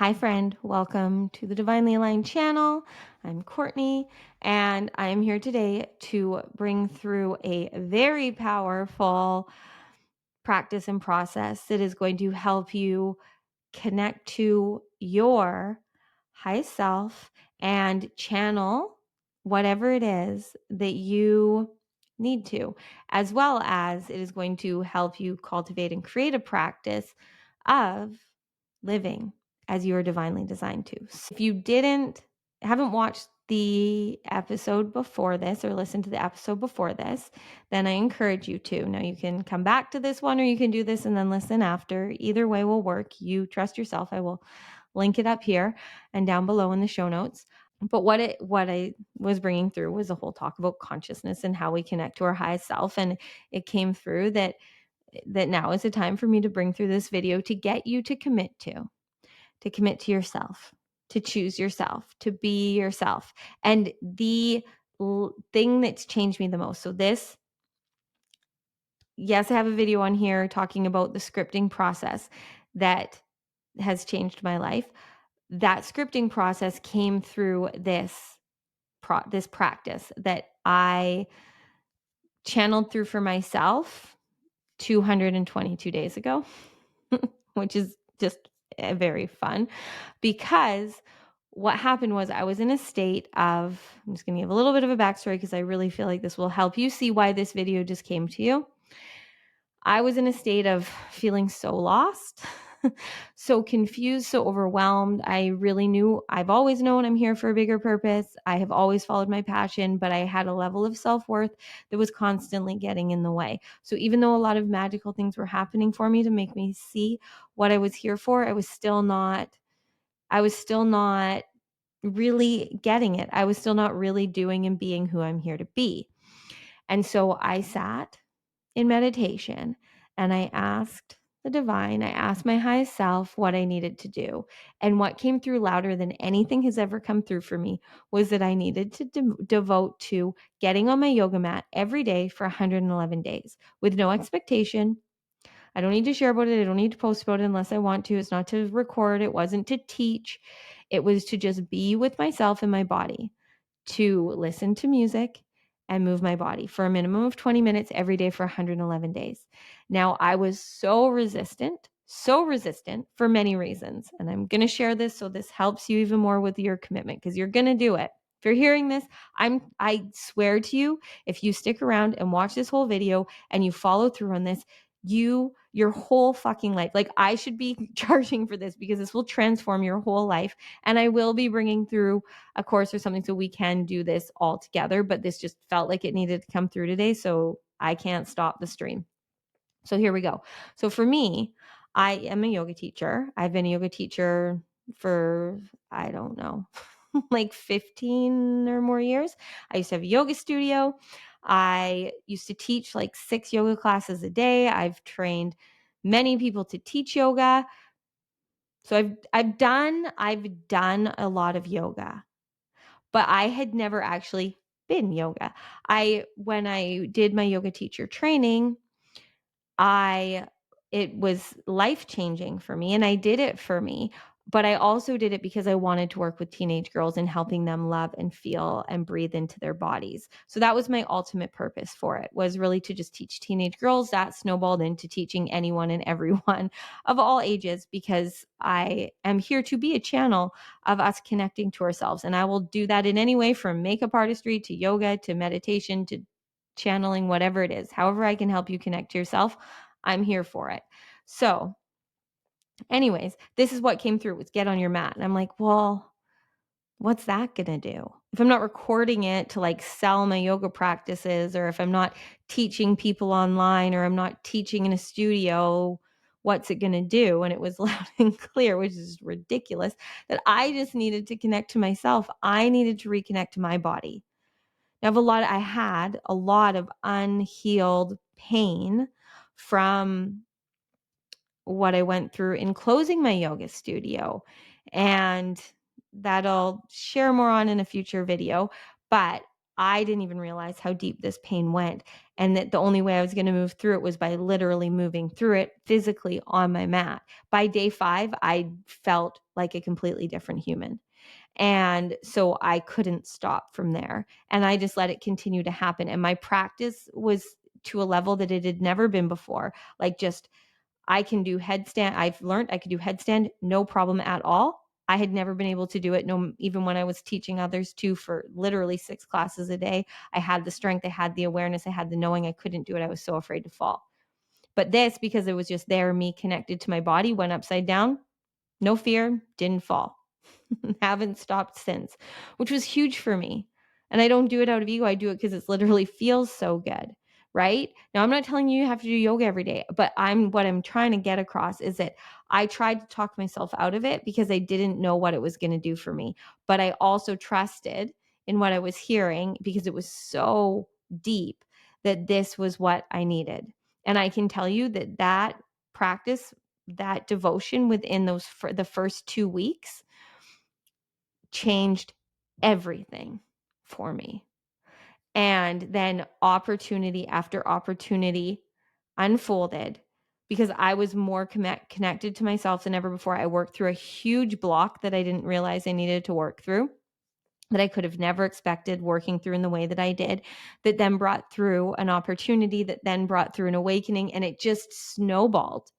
Hi, friend. Welcome to the Divinely Aligned channel. I'm Courtney, and I'm here today to bring through a very powerful practice and process that is going to help you connect to your highest self and channel whatever it is that you need to, as well as it is going to help you cultivate and create a practice of living as you are divinely designed to. So if you haven't watched the episode before this or listened to the episode before this, then I encourage you to. Now you can come back to this one or you can do this and then listen after. Either way will work. You trust yourself. I will link it up here and down below in the show notes. But what I was bringing through was a whole talk about consciousness and how we connect to our highest self. And it came through that now is the time for me to bring through this video to get you to commit to yourself, to choose yourself, to be yourself. And the thing that's changed me the most. So yes, I have a video on here talking about the scripting process that has changed my life. That scripting process came through this practice that I channeled through for myself 222 days ago, which is just very fun because what happened was I was in a state of, I'm just going to give a little bit of a backstory because I really feel like this will help you see why this video just came to you. I was in a state of feeling so lost, so confused, so overwhelmed. I've always known I'm here for a bigger purpose. I have always followed my passion, but I had a level of self-worth that was constantly getting in the way. So even though a lot of magical things were happening for me to make me see what I was here for, I was still not really getting it. I was still not really doing and being who I'm here to be. And so I sat in meditation and I asked I asked my highest self what I needed to do. And what came through louder than anything has ever come through for me was that I needed to devote to getting on my yoga mat every day for 111 days with no expectation. I don't need to share about it. I don't need to post about it unless I want to. It's not to record. It wasn't to teach. It was to just be with myself and my body, to listen to music and move my body for a minimum of 20 minutes every day for 111 days. Now, I was so resistant for many reasons. And I'm going to share this so this helps you even more with your commitment because you're going to do it. If you're hearing this, I swear to you, if you stick around and watch this whole video and you follow through on this, your whole fucking life, like I should be charging for this because this will transform your whole life. And I will be bringing through a course or something so we can do this all together. But this just felt like it needed to come through today. So I can't stop the stream. So here we go. So for me, I am a yoga teacher. I've been a yoga teacher for, I don't know, like 15 or more years. I used to have a yoga studio. I used to teach like 6 yoga classes a day. I've trained many people to teach yoga. So I've done a lot of yoga, but I had never actually been yoga. When I did my yoga teacher training, I it was life-changing for me and I did it for me, but I also did it because I wanted to work with teenage girls and helping them love and feel and breathe into their bodies. So that was my ultimate purpose for it, was really to just teach teenage girls. That snowballed into teaching anyone and everyone of all ages because I am here to be a channel of us connecting to ourselves. And I will do that in any way from makeup artistry to yoga to meditation to channeling, whatever it is. However I can help you connect to yourself, I'm here for it. So anyways, this is what came through was get on your mat. And I'm like, well, what's that going to do? If I'm not recording it to like sell my yoga practices, or if I'm not teaching people online, or I'm not teaching in a studio, what's it going to do? And it was loud and clear, which is ridiculous, that I just needed to connect to myself. I needed to reconnect to my body. I had a lot of unhealed pain from what I went through in closing my yoga studio. And that I'll share more on in a future video. But I didn't even realize how deep this pain went. and that the only way I was going to move through it was by literally moving through it physically on my mat. By day 5, I felt like a completely different human. And so I couldn't stop from there. And I just let it continue to happen. And my practice was to a level that it had never been before. Like, just, I can do headstand. I've learned I could do headstand, no problem at all. I had never been able to do it, no, even when I was teaching others to for literally 6 classes a day. I had the strength, I had the awareness, I had the knowing. I couldn't do it. I was so afraid to fall. But this, because it was just there, me connected to my body, went upside down, no fear, didn't fall. Haven't stopped since, which was huge for me. And I don't do it out of ego. I do it because it literally feels so good. Right now, I'm not telling you have to do yoga every day, but what I'm trying to get across is that I tried to talk myself out of it because I didn't know what it was going to do for me. But I also trusted in what I was hearing because it was so deep that this was what I needed. And I can tell you that that practice, that devotion within the first 2 weeks changed everything for me. And then opportunity after opportunity unfolded because I was more connected to myself than ever before. I worked through a huge block that I didn't realize I needed to work through, that I could have never expected working through in the way that I did, that then brought through an opportunity, that then brought through an awakening, and it just snowballed.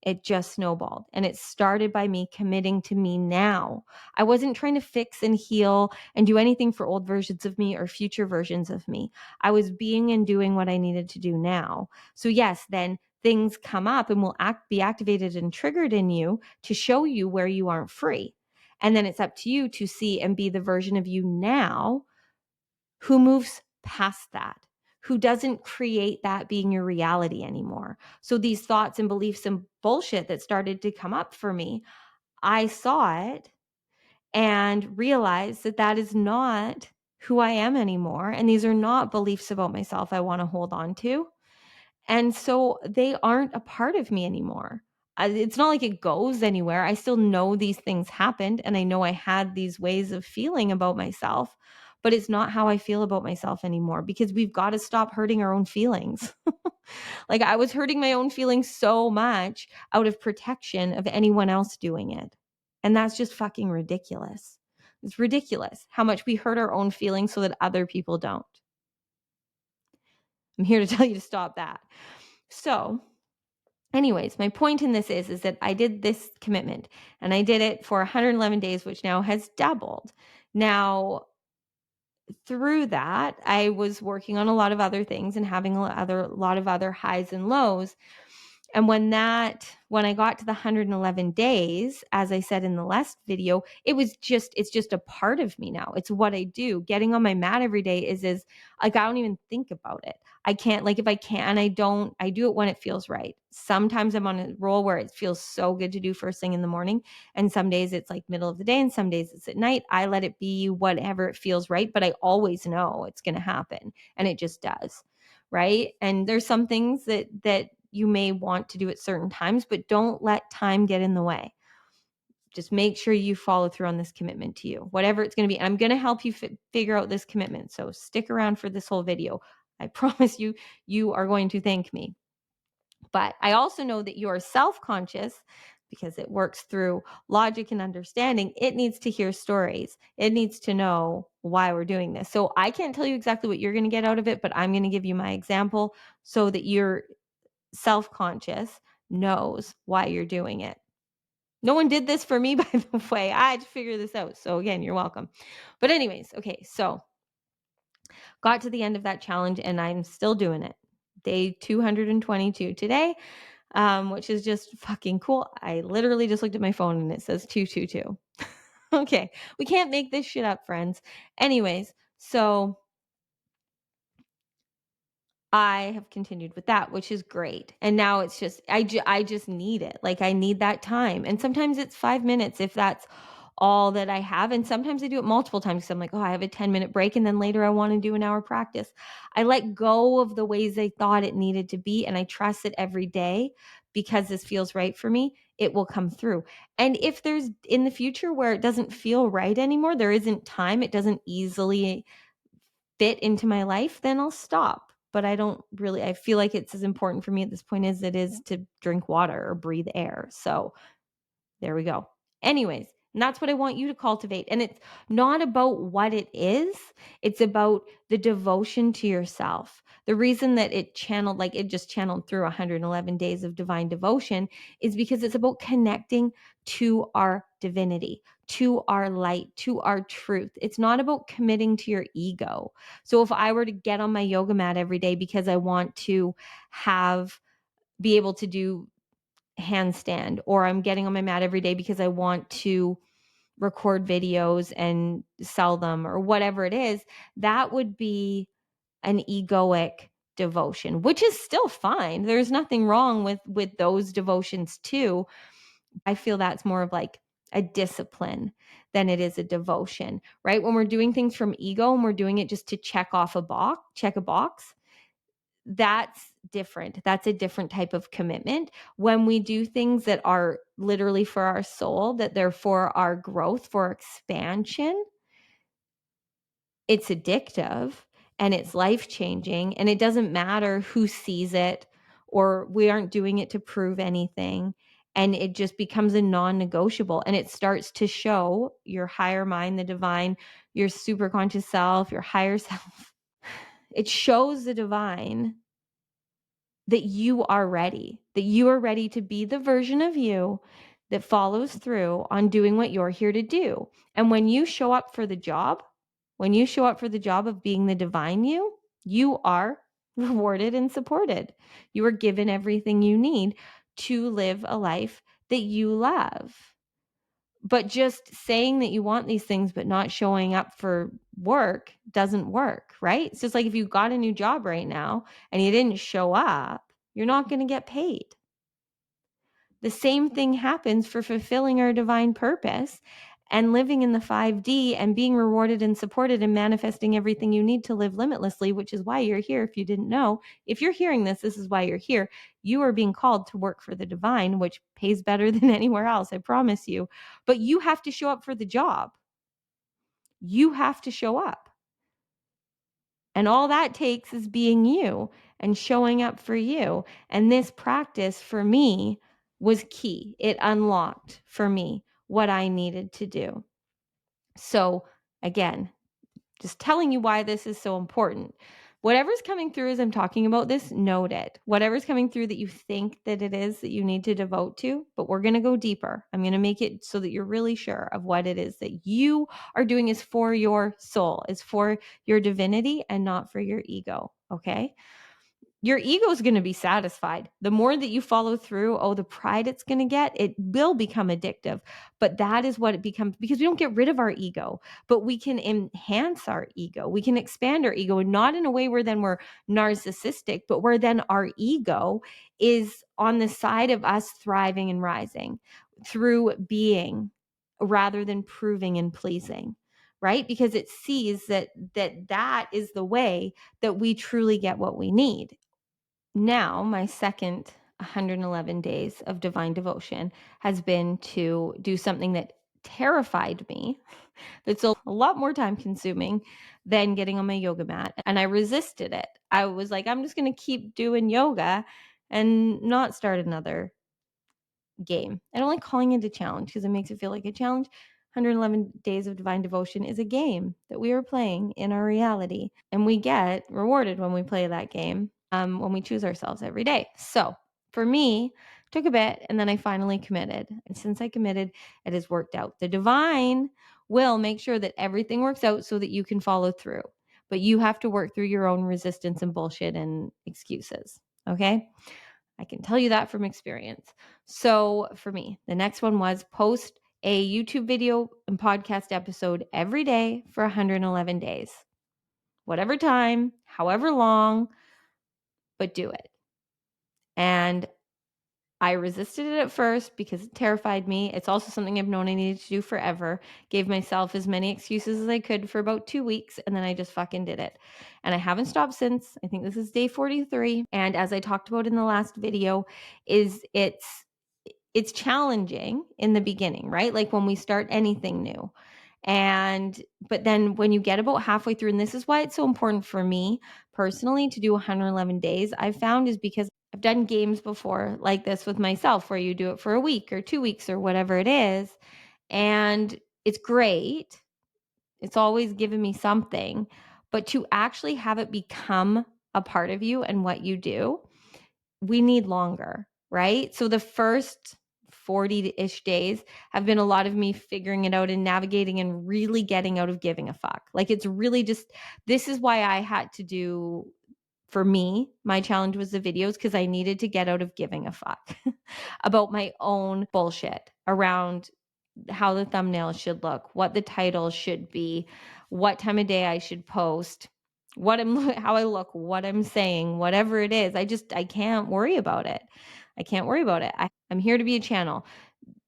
It just snowballed. And it started by me committing to me now. I wasn't trying to fix and heal and do anything for old versions of me or future versions of me. I was being and doing what I needed to do now. So yes, then things come up and will be activated and triggered in you to show you where you aren't free. And then it's up to you to see and be the version of you now who moves past that, who doesn't create that being your reality anymore. So these thoughts and beliefs and bullshit that started to come up for me, I saw it and realized that that is not who I am anymore. And these are not beliefs about myself I want to hold on to. And so they aren't a part of me anymore. It's not like it goes anywhere. I still know these things happened and I know I had these ways of feeling about myself, but it's not how I feel about myself anymore because we've got to stop hurting our own feelings. Like, I was hurting my own feelings so much out of protection of anyone else doing it. And that's just fucking ridiculous. It's ridiculous how much we hurt our own feelings so that other people don't. I'm here to tell you to stop that. So, anyways, my point in this is that I did this commitment and I did it for 111 days, which now has doubled. Now, through that, I was working on a lot of other things and having a lot of other highs and lows. And when I got to the 111 days, as I said in the last video, it's just a part of me now. It's what I do. Getting on my mat every day is like, I don't even think about it. I can't, like, if I can, I do it when it feels right. Sometimes I'm on a roll where it feels so good to do first thing in the morning. And some days it's like middle of the day and some days it's at night. I let it be whatever it feels right, but I always know it's going to happen and it just does. Right. And there's some things that you may want to do at certain times, but don't let time get in the way. Just make sure you follow through on this commitment to you, whatever it's going to be. I'm going to help you figure out this commitment. So stick around for this whole video. I promise you, you are going to thank me. But I also know that you are self-conscious because it works through logic and understanding. It needs to hear stories. It needs to know why we're doing this. So I can't tell you exactly what you're going to get out of it, but I'm going to give you my example so that you're self-conscious knows why you're doing it. No one did this for me, by the way. I had to figure this out. So again, you're welcome. But anyways, okay, so got to the end of that challenge and I'm still doing it. Day 222 today, which is just fucking cool. I literally just looked at my phone and it says 222. Okay, we can't make this shit up, friends. Anyways, so I have continued with that, which is great. And now it's just, I just need it. Like, I need that time. And sometimes it's 5 minutes if that's all that I have. And sometimes I do it multiple times because I'm like, oh, I have a 10-minute break. And then later I want to do an hour practice. I let go of the ways I thought it needed to be. And I trust it every day because this feels right for me. It will come through. And if there's in the future where it doesn't feel right anymore, there isn't time, it doesn't easily fit into my life, then I'll stop. but I feel like it's as important for me at this point as it is to drink water or breathe air. So there we go. Anyways, and that's what I want you to cultivate. And it's not about what it is, it's about the devotion to yourself. The reason that it just channeled through 111 days of divine devotion is because it's about connecting to our divinity, to our light, to our truth. It's not about committing to your ego. So if I were to get on my yoga mat every day because I want to be able to do handstand, or I'm getting on my mat every day because I want to record videos and sell them, or whatever it is, that would be an egoic devotion, which is still fine. There's nothing wrong with those devotions too. I feel that's more of like a discipline than it is a devotion, right? When we're doing things from ego and we're doing it just to check a box, that's different. That's a different type of commitment. When we do things that are literally for our soul, that they're for our growth, for expansion, it's addictive and it's life changing. And it doesn't matter who sees it, or we aren't doing it to prove anything. And it just becomes a non negotiable. And it starts to show your higher mind, the divine, your super conscious self, your higher self. It shows the divine that you are ready to be the version of you that follows through on doing what you're here to do. And when you show up for the job, of being the divine you are rewarded and supported. You are given everything you need to live a life that you love. But just saying that you want these things but not showing up for work doesn't work, right? It's just like if you got a new job right now and you didn't show up, you're not going to get paid. The same thing happens for fulfilling our divine purpose and living in the 5D and being rewarded and supported and manifesting everything you need to live limitlessly, which is why you're here. If you didn't know, if you're hearing this, this is why you're here. You are being called to work for the divine, which pays better than anywhere else, I promise you. But you have to show up for the job. You have to show up. And all that takes is being you and showing up for you. And this practice for me was key. It unlocked for me what I needed to do. So again, just telling you why this is so important. Whatever's coming through as I'm talking about this, note it. Whatever's coming through that you think that it is that you need to devote to, but we're going to go deeper. I'm going to make it so that you're really sure of what it is that you are doing is for your soul, is for your divinity and not for your ego. Okay. Your ego is going to be satisfied. The more that you follow through, the pride it's going to get, it will become addictive. But that is what it becomes, because we don't get rid of our ego, but we can enhance our ego. We can expand our ego, and not in a way where then we're narcissistic, but where then our ego is on the side of us thriving and rising through being rather than proving and pleasing, right? Because it sees that is the way that we truly get what we need. Now, my second 111 days of divine devotion has been to do something that terrified me. That's a lot more time consuming than getting on my yoga mat. And I resisted it. I was like, I'm just going to keep doing yoga and not start another game. I don't like calling it a challenge because it makes it feel like a challenge. 111 days of divine devotion is a game that we are playing in our reality, and we get rewarded when we play that game, when we choose ourselves every day. So for me, took a bit, and then I finally committed. And since I committed, it has worked out. The divine will make sure that everything works out so that you can follow through. But you have to work through your own resistance and bullshit and excuses. Okay? I can tell you that from experience. So for me, the next one was post a YouTube video and podcast episode every day for 111 days. Whatever time, however long, but do it. And I resisted it at first because it terrified me. It's also something I've known I needed to do forever. Gave myself as many excuses as I could for about 2 weeks, and then I just fucking did it. And I haven't stopped since. I think this is day 43. And as I talked about in the last video, it's challenging in the beginning, right? Like when we start anything new. But then when you get about halfway through, and this is why it's so important for me personally to do 111 days, I've found, is because I've done games before like this with myself where you do it for a week or 2 weeks or whatever it is. And it's great. It's always given me something. But to actually have it become a part of you and what you do, we need longer, right? So the first 40-ish days have been a lot of me figuring it out and navigating and really getting out of giving a fuck. Like, it's really just, this is why I had to do, for me, my challenge was the videos, because I needed to get out of giving a fuck about my own bullshit around how the thumbnail should look, what the title should be, what time of day I should post, how I look, what I'm saying, whatever it is. I can't worry about it. I can't worry about it. I'm here to be a channel.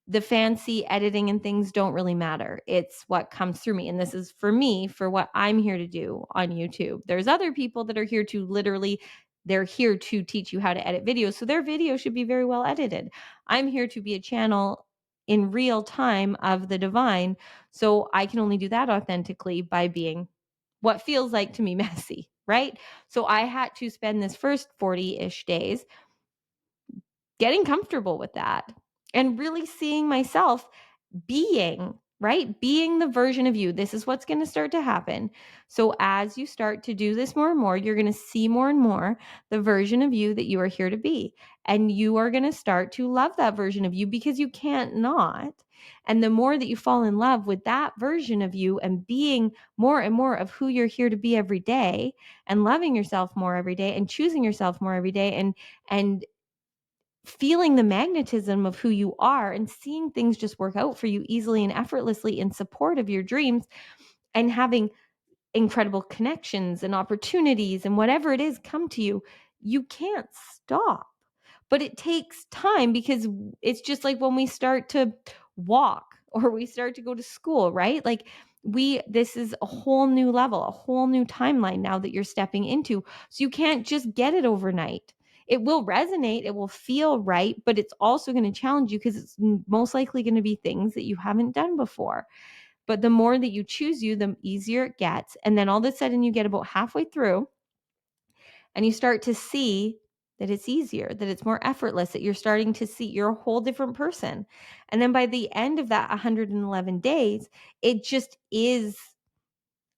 The fancy editing and things don't really matter. It's what comes through me. And this is for me, for what I'm here to do on YouTube. There's other people that are here to literally, they're here to teach you how to edit videos. So their video should be very well edited. I'm here to be a channel in real time of the divine. So I can only do that authentically by being what feels like to me messy, right? So I had to spend this first 40-ish days getting comfortable with that and really seeing myself being, right? Being the version of you. This is what's going to start to happen. So as you start to do this more and more, you're going to see more and more the version of you that you are here to be. And you are going to start to love that version of you, because you can't not. And the more that you fall in love with that version of you and being more and more of who you're here to be every day, and loving yourself more every day, and choosing yourself more every day, and feeling the magnetism of who you are, and seeing things just work out for you easily and effortlessly in support of your dreams, and having incredible connections and opportunities and whatever it is come to you, you can't stop. But it takes time, because it's just like when we start to walk or we start to go to school, right? Like, this is a whole new level, a whole new timeline now that you're stepping into. So you can't just get it overnight. It will resonate, it will feel right, but it's also going to challenge you, because it's most likely going to be things that you haven't done before. But the more that you choose you, the easier it gets. And then all of a sudden you get about halfway through and you start to see that it's easier, that it's more effortless, that you're starting to see you're a whole different person. And then by the end of that 111 days, it just is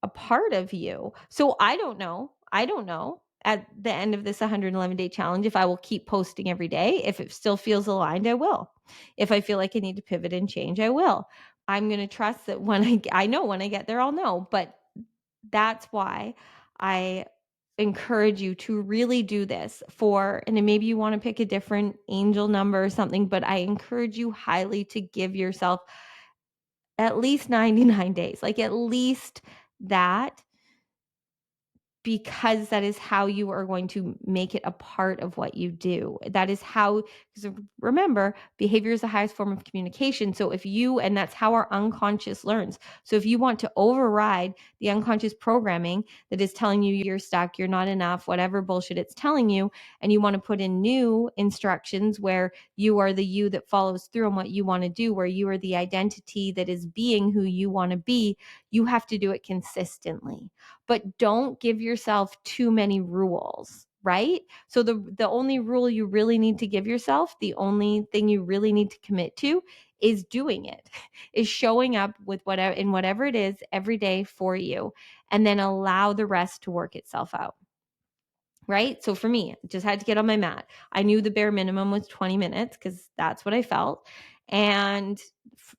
a part of you. So I don't know. At the end of this 111-day challenge, if I will keep posting every day. If it still feels aligned, I will. If I feel like I need to pivot and change, I will. I'm going to trust that when I know when I get there, I'll know. But that's why I encourage you to really do this and maybe you want to pick a different angel number or something, but I encourage you highly to give yourself at least 99 days, like at least that, because that is how you are going to make it a part of what you do. That is how, because remember, behavior is the highest form of communication. So and that's how our unconscious learns. So if you want to override the unconscious programming that is telling you you're stuck, you're not enough, whatever bullshit it's telling you, and you want to put in new instructions where you are the you that follows through on what you want to do, where you are the identity that is being who you want to be, you have to do it consistently. But don't give yourself too many rules, right? So the only rule you really need to give yourself, the only thing you really need to commit to, is doing it, is showing up with whatever it is every day for you, and then allow the rest to work itself out. Right? So for me, just had to get on my mat. I knew the bare minimum was 20 minutes because that's what I felt. And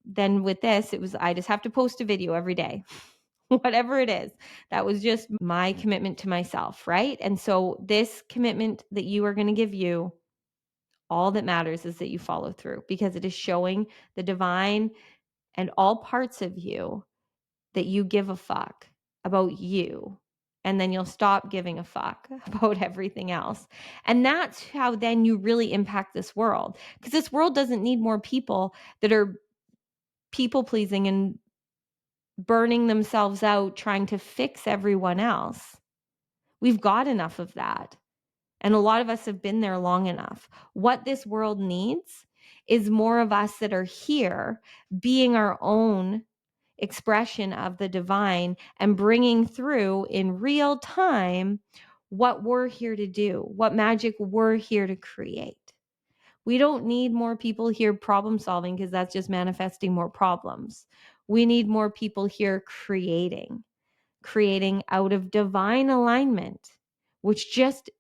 then with this, I just have to post a video every day. Whatever it is. That was just my commitment to myself, right? And so this commitment that you are going to give you, all that matters is that you follow through, because it is showing the divine and all parts of you that you give a fuck about you. And then you'll stop giving a fuck about everything else. And that's how then you really impact this world. Because this world doesn't need more people that are people pleasing and burning themselves out trying to fix everyone else. We've got enough of that. And a lot of us have been there long enough. What this world needs is more of us that are here being our own expression of the divine and bringing through in real time what we're here to do, what magic we're here to create. We don't need more people here problem solving because that's just manifesting more problems. We need more people here creating out of divine alignment, which just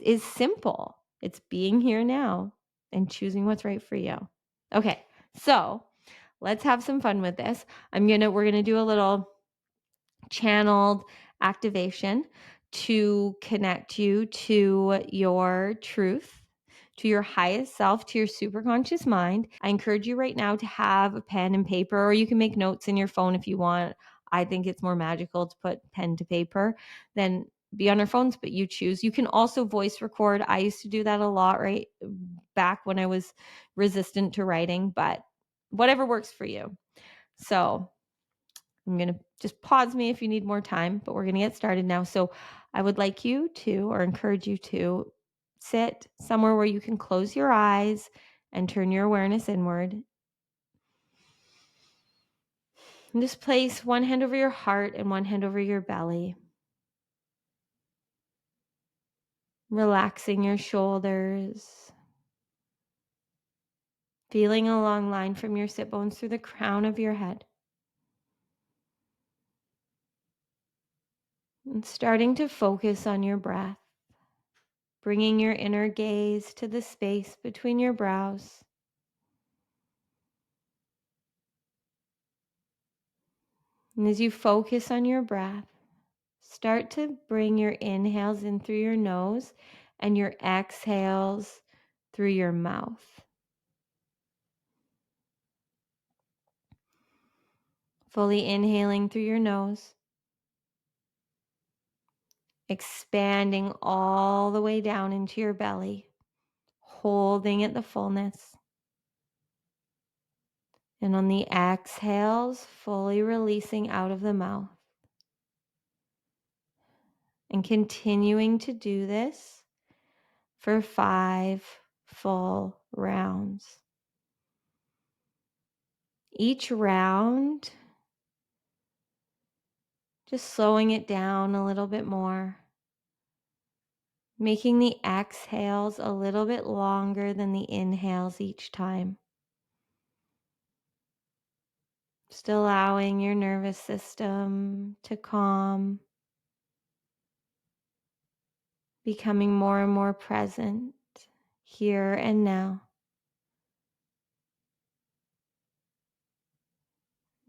is simple. It's being here now and choosing what's right for you. Okay, so let's have some fun with this. We're gonna do a little channeled activation to connect you to your truth, to your highest self, to your superconscious mind. I encourage you right now to have a pen and paper, or you can make notes in your phone if you want. I think it's more magical to put pen to paper than be on our phones, but you choose. You can also voice record. I used to do that a lot right back when I was resistant to writing, but whatever works for you. So I'm going to just pause me if you need more time, but we're going to get started now. So I would like you to, or encourage you to, sit somewhere where you can close your eyes and turn your awareness inward. And just place one hand over your heart and one hand over your belly. Relaxing your shoulders. Feeling a long line from your sit bones through the crown of your head. And starting to focus on your breath. Bringing your inner gaze to the space between your brows. And as you focus on your breath, start to bring your inhales in through your nose and your exhales through your mouth. Fully inhaling through your nose, expanding all the way down into your belly, holding at the fullness. And on the exhales, fully releasing out of the mouth. And continuing to do this for 5 full rounds. Each round, just slowing it down a little bit more. Making the exhales a little bit longer than the inhales each time. Just allowing your nervous system to calm. Becoming more and more present here and now.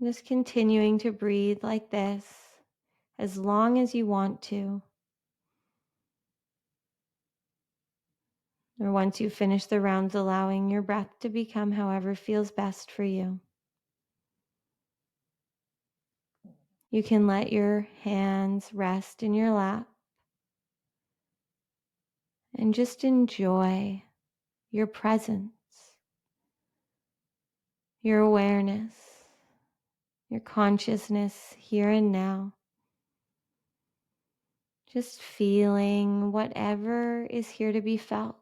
Just continuing to breathe like this as long as you want to. Or once you finish the rounds, allowing your breath to become however feels best for you. You can let your hands rest in your lap and just enjoy your presence, your awareness, your consciousness here and now. Just feeling whatever is here to be felt.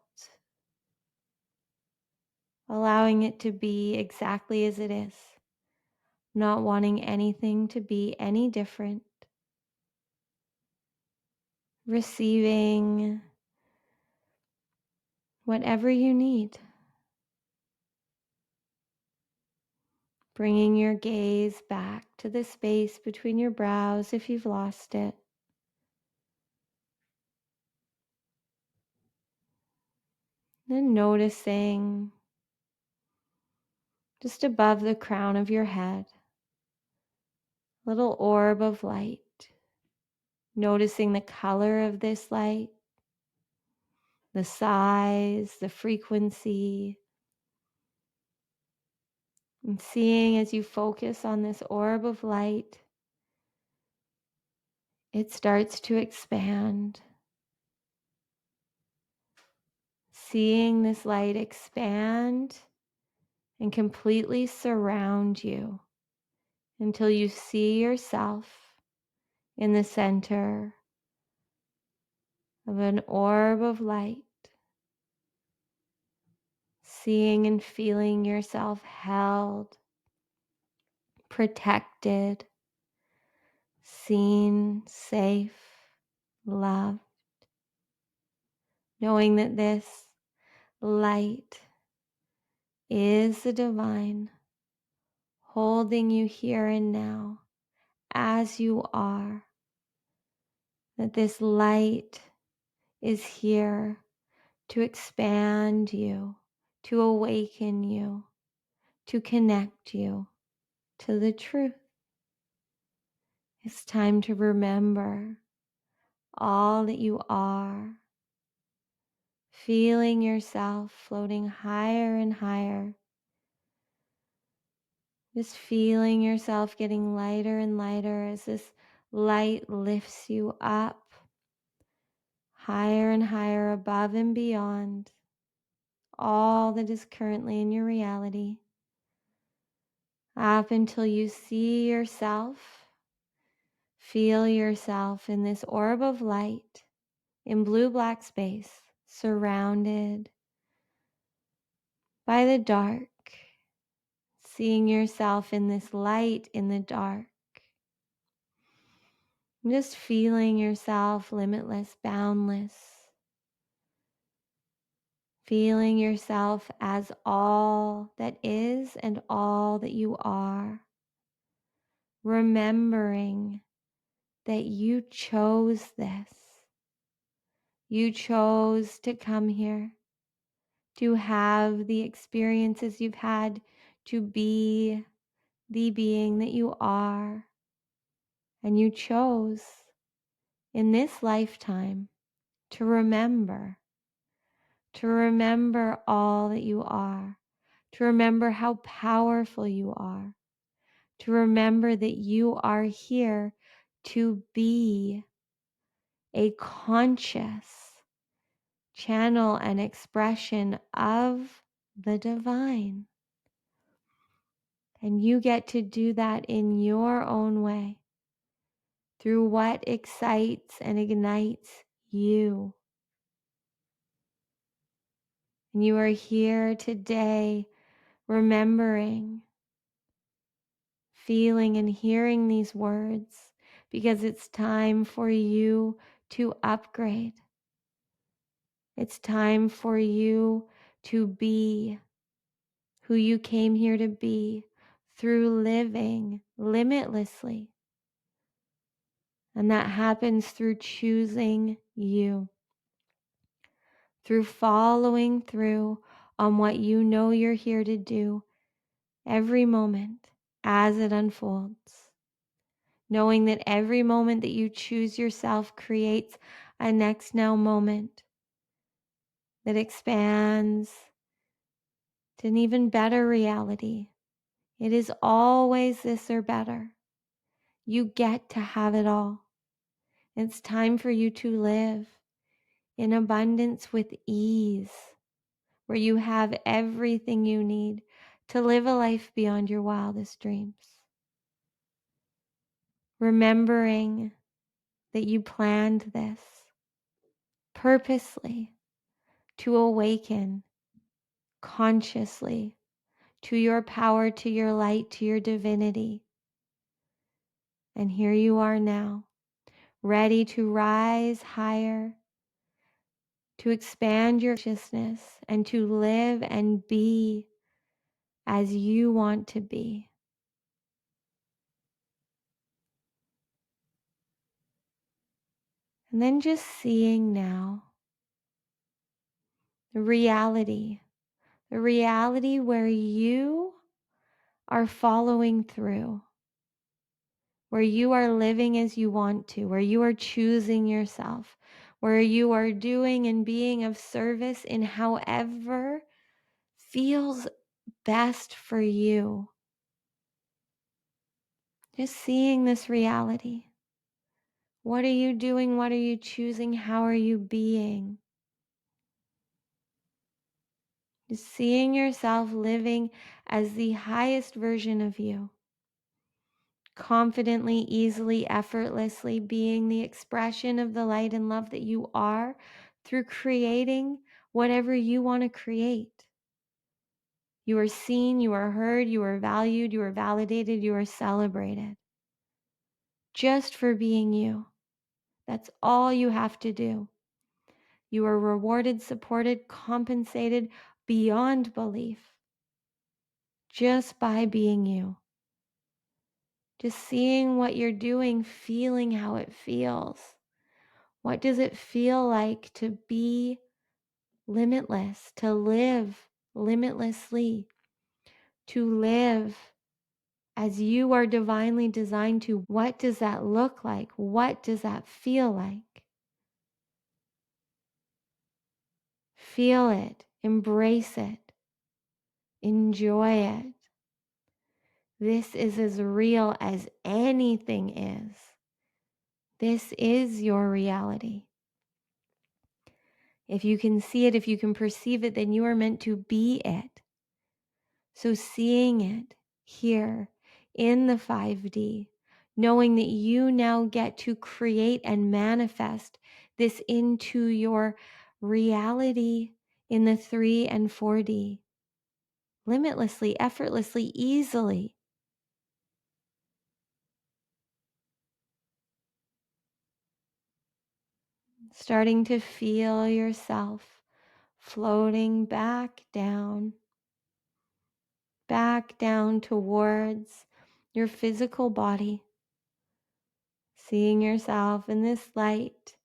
Allowing it to be exactly as it is. Not wanting anything to be any different. Receiving whatever you need. Bringing your gaze back to the space between your brows if you've lost it. Then noticing just above the crown of your head, a little orb of light. Noticing the color of this light, the size, the frequency, and seeing as you focus on this orb of light, it starts to expand. Seeing this light expand and completely surround you until you see yourself in the center of an orb of light. Seeing and feeling yourself held, protected, seen, safe, loved, knowing that this light is the divine, holding you here and now as you are, that this light is here to expand you, to awaken you, to connect you to the truth. It's time to remember all that you are, feeling yourself floating higher and higher, just feeling yourself getting lighter and lighter as this light lifts you up higher and higher above and beyond all that is currently in your reality, up until you see yourself, feel yourself in this orb of light in blue-black space, surrounded by the dark, seeing yourself in this light in the dark, just feeling yourself limitless, boundless, feeling yourself as all that is and all that you are, remembering that you chose this. You chose to come here, to have the experiences you've had, to be the being that you are. And you chose in this lifetime to remember all that you are, to remember how powerful you are, to remember that you are here to be a conscious channel and expression of the divine. And you get to do that in your own way, through what excites and ignites you. And you are here today remembering, feeling, and hearing these words because it's time for you to upgrade. It's time for you to be who you came here to be through living limitlessly. And that happens through choosing you, through following through on what you know you're here to do every moment as it unfolds. Knowing that every moment that you choose yourself creates a next now moment that expands to an even better reality. It is always this or better. You get to have it all. It's time for you to live in abundance with ease, where you have everything you need to live a life beyond your wildest dreams. Remembering that you planned this purposely to awaken consciously to your power, to your light, to your divinity. And here you are now, ready to rise higher, to expand your consciousness, and to live and be as you want to be. And then just seeing now the reality where you are following through, where you are living as you want to, where you are choosing yourself, where you are doing and being of service in however feels best for you. Just seeing this reality. What are you doing? What are you choosing? How are you being? Just seeing yourself living as the highest version of you. Confidently, easily, effortlessly being the expression of the light and love that you are through creating whatever you want to create. You are seen, you are heard, you are valued, you are validated, you are celebrated. Just for being you. That's all you have to do. You are rewarded, supported, compensated beyond belief just by being you. Just seeing what you're doing, feeling how it feels. What does it feel like to be limitless, to live limitlessly, to live as you are divinely designed to? What does that look like? What does that feel like? Feel it, embrace it, enjoy it. This is as real as anything is. This is your reality. If you can see it, if you can perceive it, then you are meant to be it. So seeing it here in the 5D, knowing that you now get to create and manifest this into your reality in the 3 and 4D, limitlessly, effortlessly, easily. Starting to feel yourself floating back down towards your physical body, seeing yourself in this light,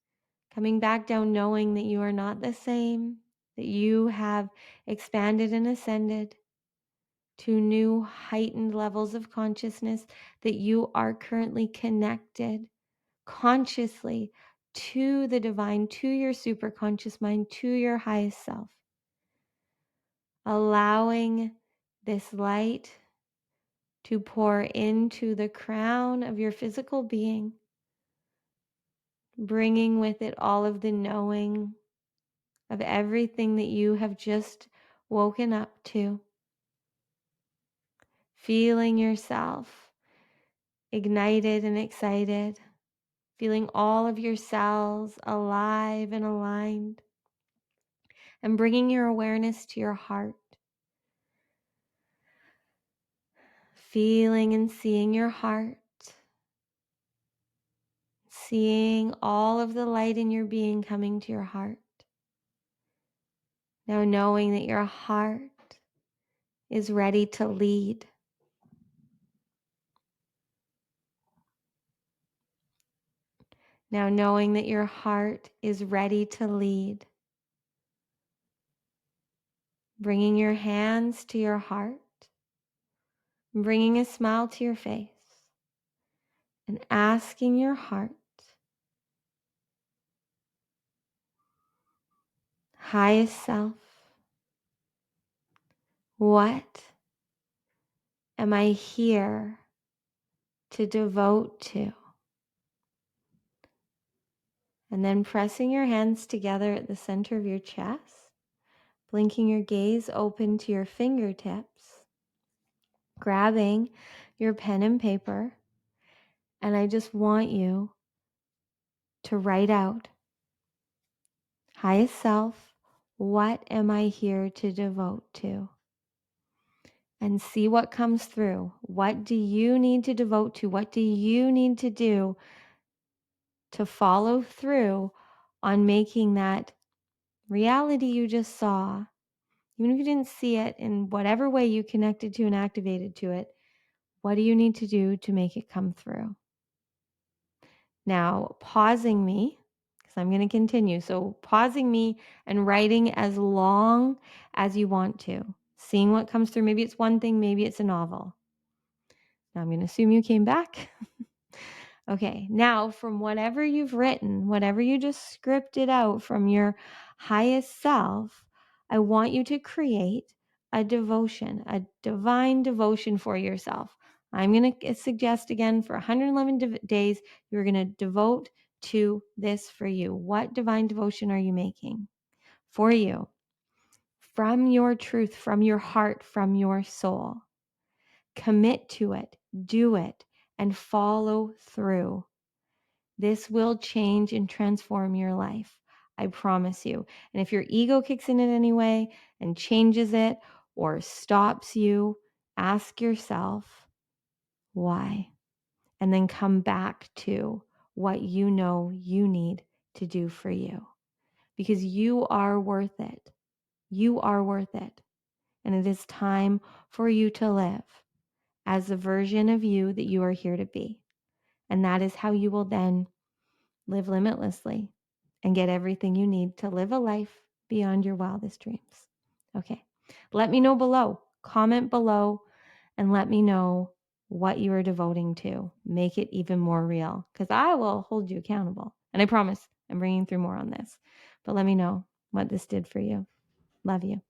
coming back down, knowing that you are not the same, that you have expanded and ascended to new heightened levels of consciousness, that you are currently connected consciously to the divine, to your superconscious mind, to your highest self. Allowing this light to pour into the crown of your physical being, bringing with it all of the knowing of everything that you have just woken up to. Feeling yourself ignited and excited, feeling all of your cells alive and aligned, and bringing your awareness to your heart. Feeling and seeing your heart, seeing all of the light in your being coming to your heart. Now knowing that your heart is ready to lead. Now knowing that your heart is ready to lead. Bringing your hands to your heart, bringing a smile to your face, and asking your heart, highest self, what am I here to devote to? And then pressing your hands together at the center of your chest, blinking your gaze open to your fingertips, grabbing your pen and paper, and I just want you to write out, highest self, what am I here to devote to? And see what comes through. What do you need to devote to? What do you need to do to follow through on making that reality you just saw, even if you didn't see it in whatever way you connected to and activated to it, what do you need to do to make it come through? Now, pausing me, because I'm going to continue. So pausing me and writing as long as you want to, seeing what comes through. Maybe it's one thing, maybe it's a novel. Now I'm going to assume you came back. Okay, now from whatever you've written, whatever you just scripted out from your highest self, I want you to create a devotion, a divine devotion for yourself. I'm going to suggest again for 111 days, you're going to devote to this for you. What divine devotion are you making for you? From your truth, from your heart, from your soul. Commit to it, do it, and follow through. This will change and transform your life. I promise you. And if your ego kicks in it anyway and changes it, or stops you, ask yourself why, and then come back to what you know you need to do for you, because you are worth it. You are worth it. And it is time for you to live as the version of you that you are here to be. And that is how you will then live limitlessly and get everything you need to live a life beyond your wildest dreams. Okay. Let me know below. Comment below and let me know what you are devoting to. Make it even more real, because I will hold you accountable. And I promise I'm bringing through more on this. But let me know what this did for you. Love you.